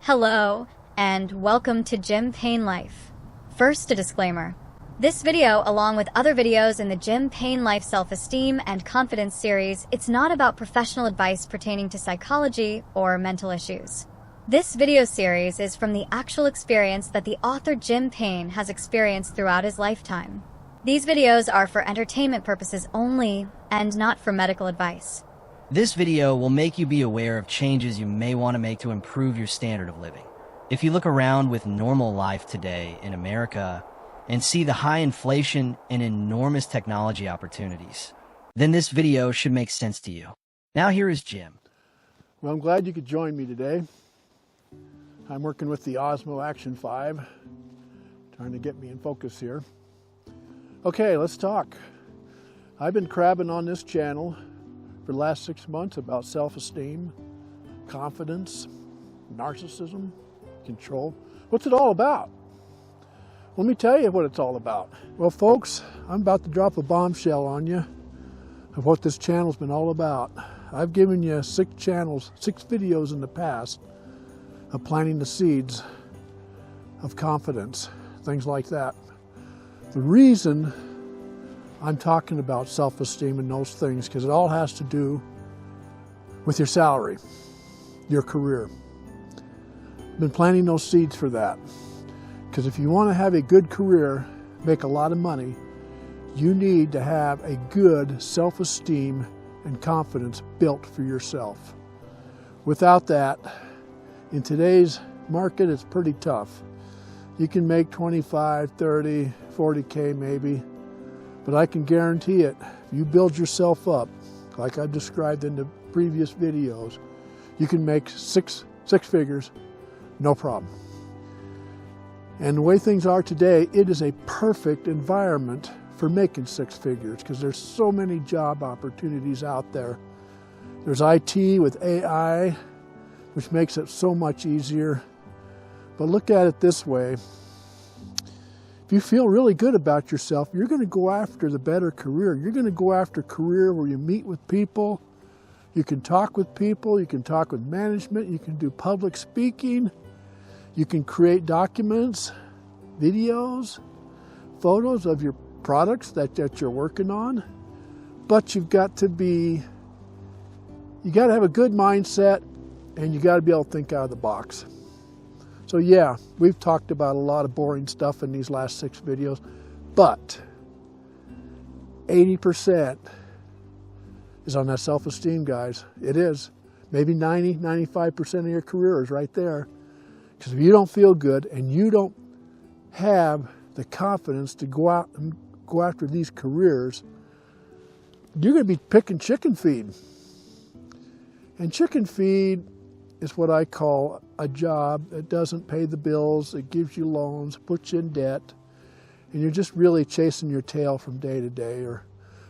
Hello, and welcome to Gym Pain Life. First, a disclaimer. This video, along with other videos in the Gym Pain Life Self-Esteem and Confidence series, it's not about professional advice pertaining to psychology or mental issues. This video series is from the actual experience that the author Jim Pain has experienced throughout his lifetime. These videos are for entertainment purposes only and not for medical advice. This video will make you be aware of changes you may want to make to improve your standard of living. If you look around with normal life today in America and see the high inflation and enormous technology opportunities, then this video should make sense to you. Now here is Jim. Well, I'm glad you could join me today. I'm working with the Osmo Action 5, trying to get me in focus here. Okay, let's talk. I've been crabbing on this channel for the last 6 months about self-esteem, confidence, narcissism, control. What's it all about? Let me tell you what it's all about. Well, folks, I'm about to drop a bombshell on you of what this channel's been all about. I've given you 6 videos in the past of planting the seeds of confidence, things like that. The reason I'm talking about self-esteem and those things, because it all has to do with your salary, your career. I've been planting those seeds for that. Because if you want to have a good career, make a lot of money, you need to have a good self-esteem and confidence built for yourself. Without that, in today's market, it's pretty tough. You can make 25, 30, 40K maybe, but I can guarantee it, if you build yourself up, like I've described in the previous videos, you can make six figures, no problem. And the way things are today, it is a perfect environment for making 6 figures because there's so many job opportunities out there. There's IT with AI, which makes it so much easier. But look at it this way. If you feel really good about yourself, you're going to go after the better career. You're going to go after a career where you meet with people, you can talk with people, you can talk with management, you can do public speaking, you can create documents, videos, photos of your products that you're working on. But you got to have a good mindset, and you got to be able to think out of the box. So yeah, we've talked about a lot of boring stuff in these last 6 videos, but 80% is on that self-esteem, guys. It is. Maybe 90, 95% of your career is right there. Because if you don't feel good and you don't have the confidence to go out and go after these careers, you're going to be picking chicken feed. And chicken feed is what I call a job that doesn't pay the bills, it gives you loans, puts you in debt, and you're just really chasing your tail from day to day. Or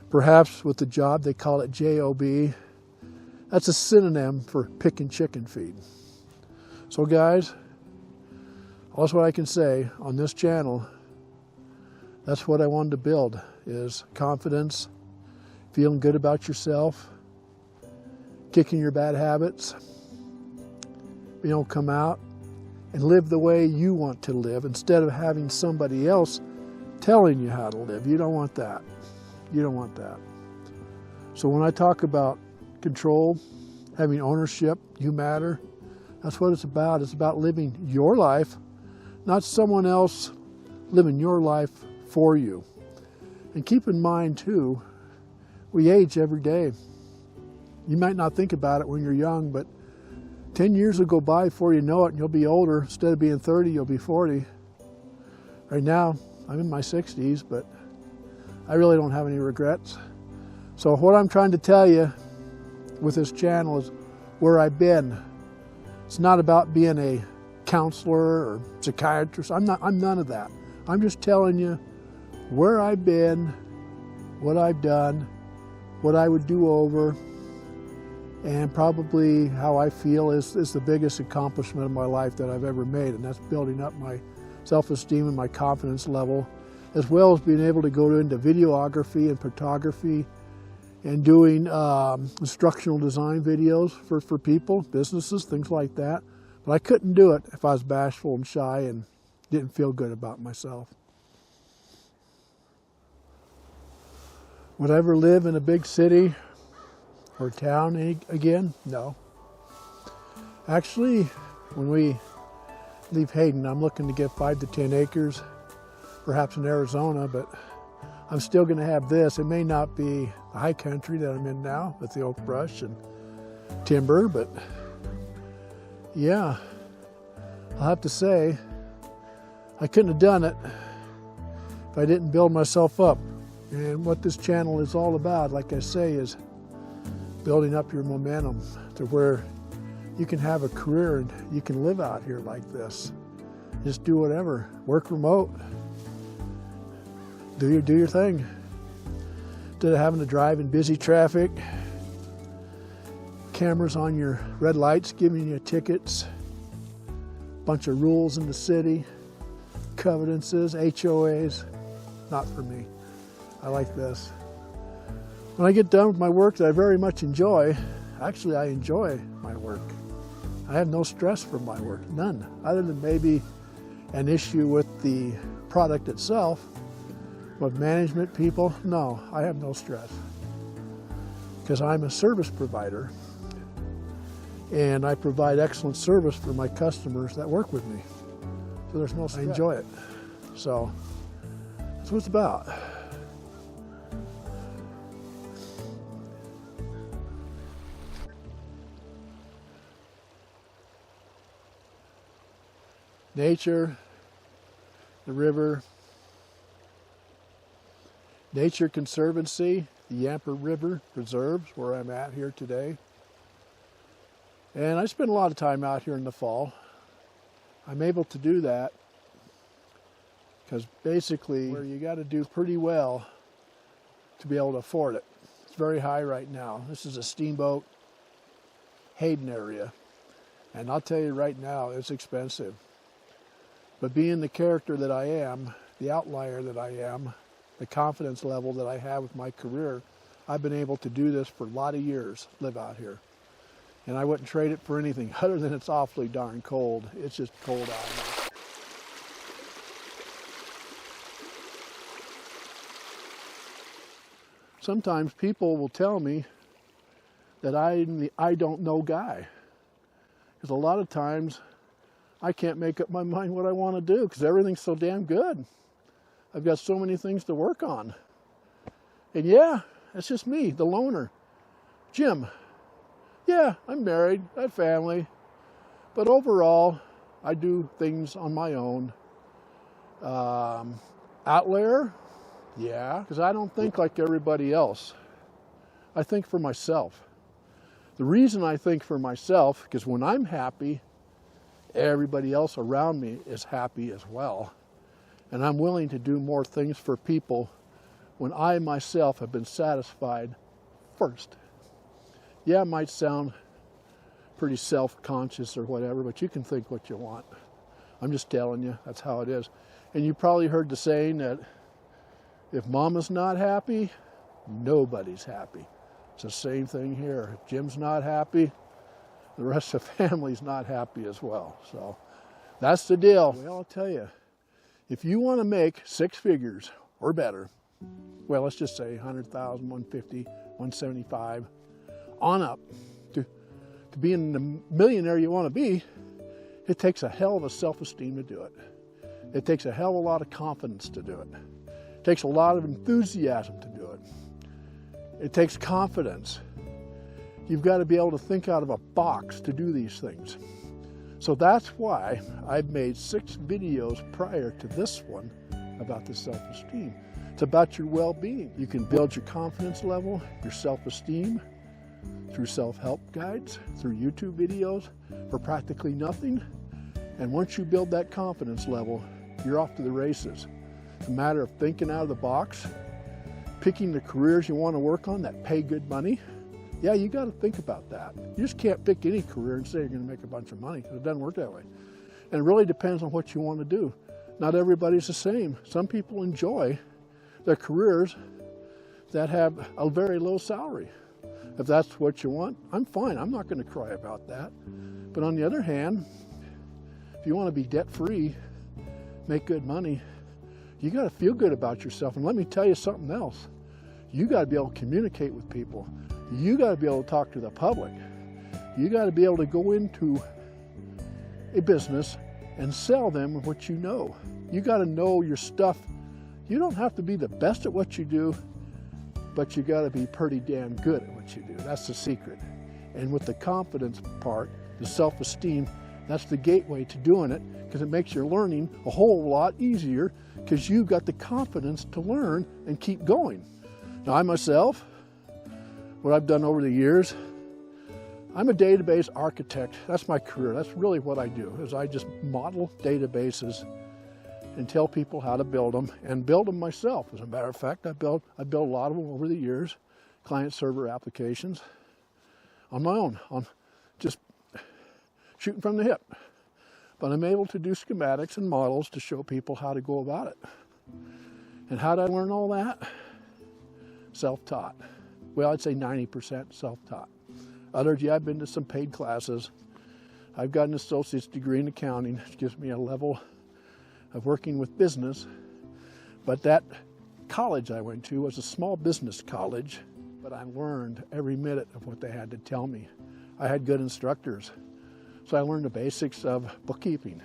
perhaps with the job, they call it JOB. That's a synonym for picking chicken feed. So guys, that's what I can say on this channel. That's what I wanted to build, is confidence, feeling good about yourself, kicking your bad habits. You know, come out and live the way you want to live instead of having somebody else telling you how to live. You don't want that. You don't want that. So when I talk about control, having ownership, you matter, that's what it's about. It's about living your life, not someone else living your life for you. And keep in mind too, we age every day. You might not think about it when you're young, but 10 years will go by before you know it, and you'll be older. Instead of being 30, you'll be 40. Right now, I'm in my 60s, but I really don't have any regrets. So what I'm trying to tell you with this channel is where I've been. It's not about being a counselor or psychiatrist. I'm none of that. I'm just telling you where I've been, what I've done, what I would do over, and probably how I feel is the biggest accomplishment of my life that I've ever made, and that's building up my self-esteem and my confidence level, as well as being able to go into videography and photography and doing instructional design videos for people, businesses, things like that. But I couldn't do it if I was bashful and shy and didn't feel good about myself. Would I ever live in a big city or town again? No. Actually, when we leave Hayden, I'm looking to get 5 to 10 acres, perhaps in Arizona, but I'm still going to have this. It may not be the high country that I'm in now with the oak brush and timber, but yeah, I'll have to say I couldn't have done it if I didn't build myself up. And what this channel is all about, like I say, is building up your momentum to where you can have a career and you can live out here like this. Just do whatever, work remote, do your thing. Instead of having to drive in busy traffic, cameras on your red lights giving you tickets, bunch of rules in the city, covenances, HOAs, not for me. I like this. When I get done with my work that I very much enjoy, actually I enjoy my work. I have no stress from my work, none, other than maybe an issue with the product itself. With management people, no, I have no stress. Because I'm a service provider and I provide excellent service for my customers that work with me. So there's no stress. I enjoy it. So that's what it's about. Nature, the river, Nature Conservancy, the Yampa River Preserves, where I'm at here today. And I spend a lot of time out here in the fall. I'm able to do that because basically where you got to do pretty well to be able to afford it. It's very high right now. This is a Steamboat Hayden area. And I'll tell you right now, it's expensive. But being the character that I am, the outlier that I am, the confidence level that I have with my career, I've been able to do this for a lot of years, live out here. And I wouldn't trade it for anything other than it's awfully darn cold. It's just cold out here. Sometimes people will tell me that I'm the I don't know guy. Because a lot of times I can't make up my mind what I want to do because everything's so damn good. I've got so many things to work on. And yeah, that's just me, the loner. Jim, yeah, I'm married, I have family, but overall, I do things on my own. Outlier, yeah, because I don't think like everybody else. I think for myself. The reason I think for myself, because when I'm happy, everybody else around me is happy as well. And I'm willing to do more things for people when I myself have been satisfied first. Yeah, it might sound pretty self-conscious or whatever, but you can think what you want. I'm just telling you, that's how it is. And you probably heard the saying that if mama's not happy, nobody's happy. It's the same thing here. If Jim's not happy, the rest of the family's not happy as well. So that's the deal. Well, I'll tell you, if you want to make 6 figures or better, well, let's just say 100,000, 150, 175, on up to being the millionaire you want to be, it takes a hell of a self-esteem to do it. It takes a hell of a lot of confidence to do it. It takes a lot of enthusiasm to do it. It takes confidence. You've got to be able to think out of a box to do these things. So that's why I've made 6 videos prior to this one about the self-esteem. It's about your well-being. You can build your confidence level, your self-esteem, through self-help guides, through YouTube videos for practically nothing. And once you build that confidence level, you're off to the races. It's a matter of thinking out of the box, picking the careers you want to work on that pay good money. Yeah, you got to think about that. You just can't pick any career and say you're going to make a bunch of money. It doesn't work that way. And it really depends on what you want to do. Not everybody's the same. Some people enjoy their careers that have a very low salary. If that's what you want, I'm fine. I'm not going to cry about that. But on the other hand, if you want to be debt-free, make good money, you got to feel good about yourself. And let me tell you something else. You got to be able to communicate with people. You got to be able to talk to the public. You got to be able to go into a business and sell them what you know. You got to know your stuff. You don't have to be the best at what you do, but you got to be pretty damn good at what you do. That's the secret. And with the confidence part, the self-esteem, that's the gateway to doing it, because it makes your learning a whole lot easier because you've got the confidence to learn and keep going. Now, I myself, what I've done over the years, I'm a database architect. That's my career. That's really what I do, is I just model databases and tell people how to build them, and build them myself. As a matter of fact, I built a lot of them over the years, client-server applications, on my own, on just shooting from the hip. But I'm able to do schematics and models to show people how to go about it. And how did I learn all that? Self-taught. Well, I'd say 90% self-taught. Others, yeah, I've been to some paid classes. I've got an associate's degree in accounting, which gives me a level of working with business. But that college I went to was a small business college, but I learned every minute of what they had to tell me. I had good instructors. So I learned the basics of bookkeeping,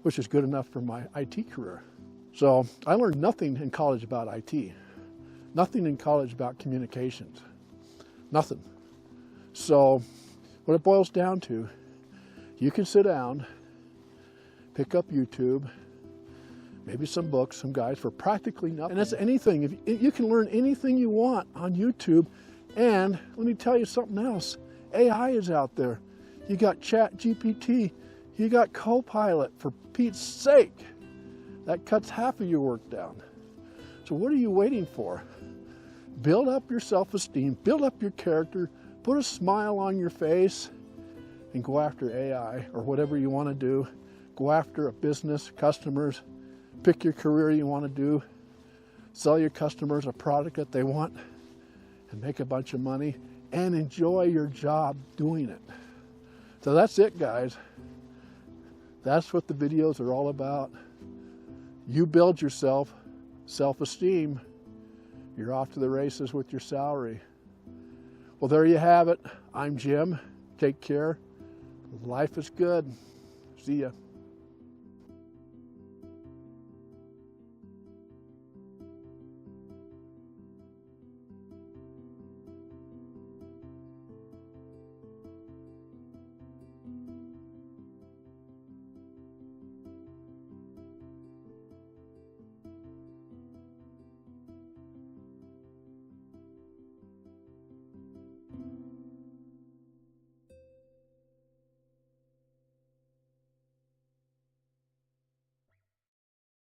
which is good enough for my IT career. So I learned nothing in college about IT, nothing in college about communications, nothing. So what it boils down to, you can sit down, pick up YouTube, maybe some books, some guides for practically nothing. And that's anything. If you can learn anything you want on YouTube. And let me tell you something else. AI is out there. You got Chat GPT. You got Copilot, for Pete's sake. That cuts half of your work down. So what are you waiting for? Build up your self-esteem, build up your character, put a smile on your face, and go after AI or whatever you want to do. Go after a business, customers, pick your career you want to do, sell your customers a product that they want, and make a bunch of money, and enjoy your job doing it. So that's it, guys. That's what the videos are all about. You build yourself, self-esteem, you're off to the races with your salary. Well, there you have it. I'm Jim. Take care. Life is good. See ya.